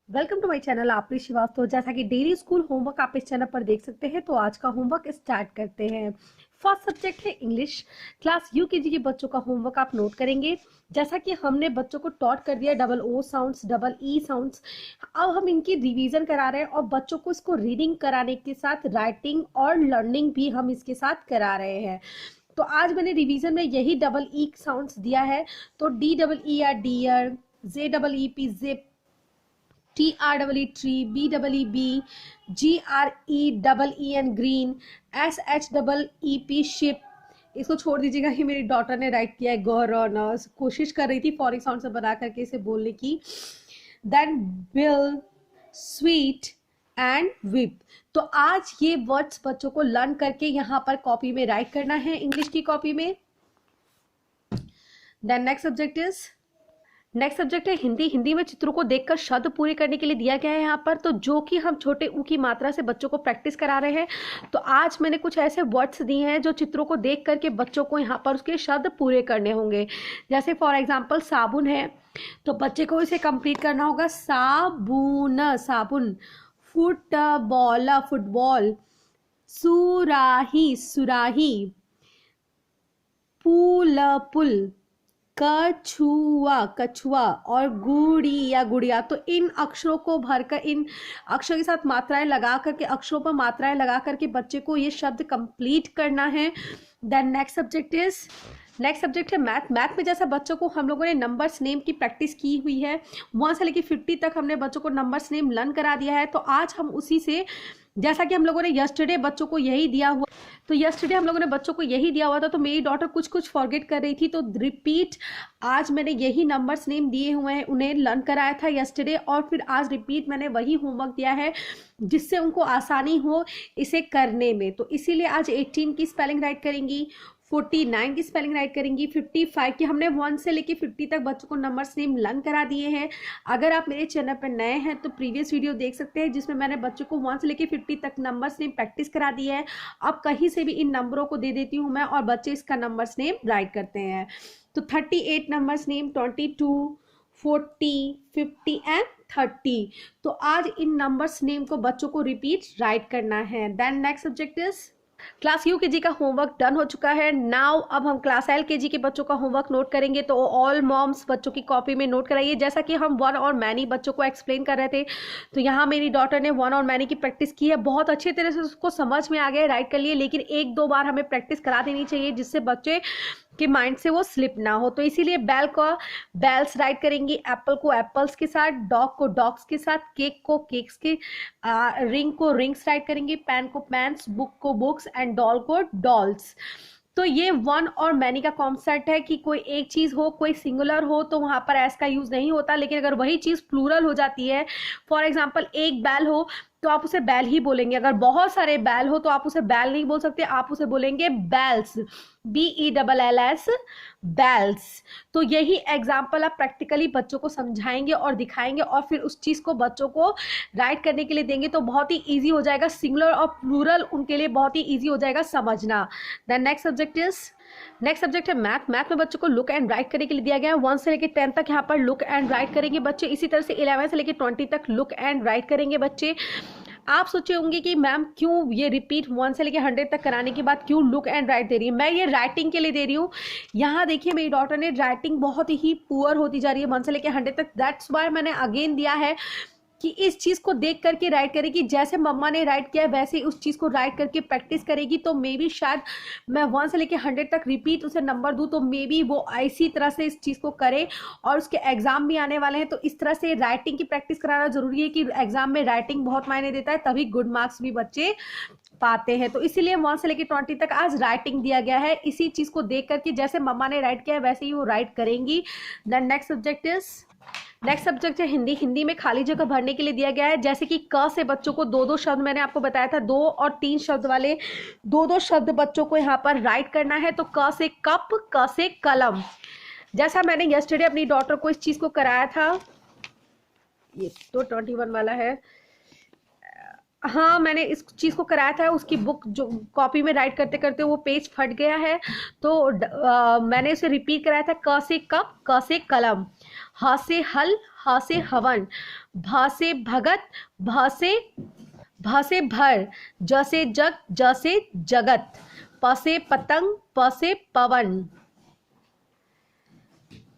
Welcome to my channel आपने श्रीवास्तव। जैसा कि डेली स्कूल होमवर्क आप इस चैनल पर देख सकते हैं, तो आज का होमवर्क स्टार्ट करते हैं। फर्स्ट सब्जेक्ट है इंग्लिश। क्लास यूकेजी के बच्चों का होमवर्क आप नोट करेंगे। जैसा कि हमने बच्चों को टॉट कर दिया double O sounds, double E sounds, अब हम इनकी रिवीजन करा रहे हैं और बच्चों को इसको रीडिंग कराने के साथ राइटिंग और लर्निंग भी हम इसके साथ करा रहे हैं। तो आज मैंने रिवीजन में यही डबल ई साउंड्स दिया है। तो D double E R dear, J double E P jeep, T R double E tree, B double E bee, G R E double E N green, S H double E P sheep. इसको छोड़ दीजिएगा, ये मेरी daughter ने right किया है गौरव। कोशिश कर रही थी फॉरिक साउंड से बना करके इसे बोलने की। Then bill, sweet and whip. तो आज ये वर्ड्स बच्चों को लर्न करके यहाँ पर कॉपी में राइट करना है, इंग्लिश की कॉपी में। देन नेक्स्ट सब्जेक्ट है हिंदी। हिंदी में चित्रों को देखकर शब्द पूरे करने के लिए दिया गया है यहाँ पर, तो जो कि हम छोटे ऊ की मात्रा से बच्चों को प्रैक्टिस करा रहे हैं। तो आज मैंने कुछ ऐसे वर्ड्स दिए हैं जो चित्रों को देख करके बच्चों को यहाँ पर उसके शब्द पूरे करने होंगे। जैसे फॉर एग्जाम्पल साबुन है, तो बच्चे को इसे कंप्लीट करना होगा साबुन, साबुन। Football, football. सुराही, सुराही। पुल, पुल। कछुआ, कछुआ। और गुड़िया, गुड़िया। तो इन अक्षरों को भरकर, इन अक्षरों के साथ मात्राएं लगा करके, अक्षरों पर मात्राएं लगा करके बच्चे को ये शब्द कंप्लीट करना है। देन नेक्स्ट सब्जेक्ट है मैथ। मैथ में जैसा बच्चों को हम लोगों ने नंबर्स नेम की प्रैक्टिस की हुई है, 1 से लेकर 50 तक हमने बच्चों को नंबर्स नेम लर्न करा दिया है। तो आज हम उसी से, जैसा कि हम लोगों ने यस्टरडे बच्चों को यही दिया हुआ, तो यस्टरडे हम लोगों ने बच्चों को यही दिया हुआ था, तो मेरी डॉटर कुछ कुछ फॉरगेट कर रही थी, तो रिपीट आज मैंने यही नंबर्स नेम दिए हुए हैं, उन्हें लर्न कराया था यस्टरडे, और फिर आज रिपीट मैंने वही होमवर्क दिया है जिससे उनको आसानी हो इसे करने में। तो इसीलिए आज 18 की स्पेलिंग राइट करेंगी, 49 की स्पेलिंग राइट करेंगी, 55 की। हमने 1 से लेके 50 तक बच्चों को नंबर्स नेम लर्न करा दिए हैं। अगर आप मेरे चैनल पर नए हैं तो प्रीवियस वीडियो देख सकते हैं जिसमें मैंने बच्चों को 1 से लेके 50 तक नंबर्स नेम प्रैक्टिस करा दी है। अब कहीं से भी इन नंबरों को दे देती हूँ मैं और बच्चे इसका नंबर्स नेम राइट करते हैं। तो 38 नंबर्स नेम, 22, 40, 50 एंड 30। तो आज इन नंबर्स नेम को बच्चों को रिपीट राइट करना है। Then next subject is class UKG का होमवर्क डन हो चुका है। नाउ अब हम क्लास एलकेजी के बच्चों का होमवर्क नोट करेंगे। तो ऑल मॉम्स बच्चों की कॉपी में नोट कराइए। जैसा कि हम वन और मैनी बच्चों को एक्सप्लेन कर रहे थे, तो यहाँ मेरी डॉटर ने वन और मैनी की प्रैक्टिस की है, बहुत अच्छे तरह से उसको समझ में आ गया, राइट कर लिए, लेकिन 1-2 बार हमें प्रैक्टिस करा देनी चाहिए जिससे बच्चे कि माइंड से वो स्लिप ना हो। तो इसीलिए बैल को बैल्स राइट करेंगी, एप्पल को एप्पल्स के साथ, डॉग को डॉग्स के साथ, केक को केक्स के, रिंग को रिंग्स राइट करेंगी, पेन को पेन्स, बुक को बुक्स एंड डॉल को डॉल्स। तो ये वन और मैनी का कॉन्सेप्ट है कि कोई एक चीज हो, कोई सिंगुलर हो तो वहां पर एस का यूज नहीं होता, लेकिन अगर वही चीज प्लूरल हो जाती है, फॉर एग्जाम्पल एक बैल हो तो आप उसे बैल ही बोलेंगे। अगर बहुत सारे बैल हो तो आप उसे बैल नहीं बोल सकते, आप उसे बोलेंगे बैल्स, BELLS, बैल्स। तो यही एग्जाम्पल आप प्रैक्टिकली बच्चों को समझाएंगे और दिखाएंगे और फिर उस चीज को बच्चों को राइट करने के लिए देंगे, तो बहुत ही ईजी हो जाएगा। सिंगुलर और प्लूरल उनके लिए बहुत ही ईजी हो जाएगा समझना। देन नेक्स्ट सब्जेक्ट है मैथ। मैथ में बच्चों को लुक एंड राइट करने के लिए दिया गया है। 1 से लेकर 10 तक यहाँ पर लुक एंड राइट करेंगे बच्चे। इसी तरह से 11 से लेकर 20 तक लुक एंड राइट करेंगे बच्चे। आप सोचे होंगे कि मैम क्यों ये रिपीट 1 से लेकर 100 तक कराने के बाद क्यों लुक एंड राइट दे रही है? मैं ये राइटिंग के लिए दे रही हूँ। यहाँ देखिए मेरी डॉटर ने राइटिंग बहुत ही पुअर होती जा रही है 1 से लेकर 100 तक, दैट्स वाई मैंने अगेन दिया है कि इस चीज को देख करके राइट करेगी। जैसे मम्मा ने राइट किया है वैसे ही उस चीज को राइट करके प्रैक्टिस करेगी, तो मे बी शायद मैं 1 से लेके 100 तक रिपीट उसे नंबर दूं, तो मे बी वो इसी तरह से इस चीज को करे। और उसके एग्जाम भी आने वाले हैं, तो इस तरह से राइटिंग की प्रैक्टिस कराना जरूरी है कि एग्जाम में राइटिंग बहुत मायने देता है, तभी गुड मार्क्स भी बच्चे पाते हैं। तो इसीलिए 1 से लेके 20 तक आज राइटिंग दिया गया है। इसी चीज को देख करके जैसे मम्मा ने राइट किया है वैसे ही वो राइट करेंगी। देन नेक्स्ट सब्जेक्ट है हिंदी। हिंदी में खाली जगह भरने के लिए दिया गया है। जैसे कि क से बच्चों को 2-2 शब्द, मैंने आपको बताया था 2 और 3 शब्द वाले 2-2 शब्द बच्चों को यहाँ पर राइट करना है। तो क से कप, क से कलम। जैसा मैंने यस्टरडे अपनी डॉटर को इस चीज को कराया था, ये तो 21 वाला है, हाँ मैंने इस चीज को कराया था, उसकी बुक जो कॉपी में राइट करते करते वो पेज फट गया है, तो मैंने उसे रिपीट कराया था, क से कप, क से कलम। ह से हल, ह से हवन, भ से भगत, भ से भर, ज से जग, ज से जगत, प से पतंग, प से पवन,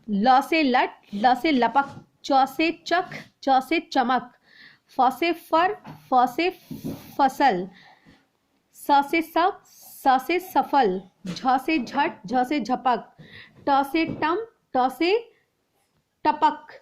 ल से लट, ल से लपक, च से चक, च से चमक, फ से फर, फ से फसल, स से सब, स से सफल, झ से झट, झ से झपक, ट से टम, ट से टपक,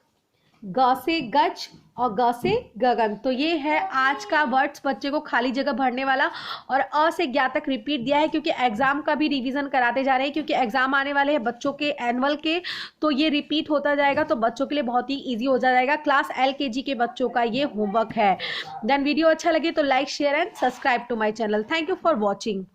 ग से गज और ग से गगन। तो ये है आज का वर्ड्स बच्चे को खाली जगह भरने वाला, और अ से ज्ञ तक रिपीट दिया है क्योंकि एग्जाम का भी रिवीजन कराते जा रहे हैं, क्योंकि एग्जाम आने वाले हैं बच्चों के एनुअल के, तो ये रिपीट होता जाएगा, तो बच्चों के लिए बहुत ही ईजी हो जाएगा। क्लास LKG के बच्चों का ये होमवर्क है। देन वीडियो अच्छा लगे तो like share and subscribe to my channel. Thank you for watching.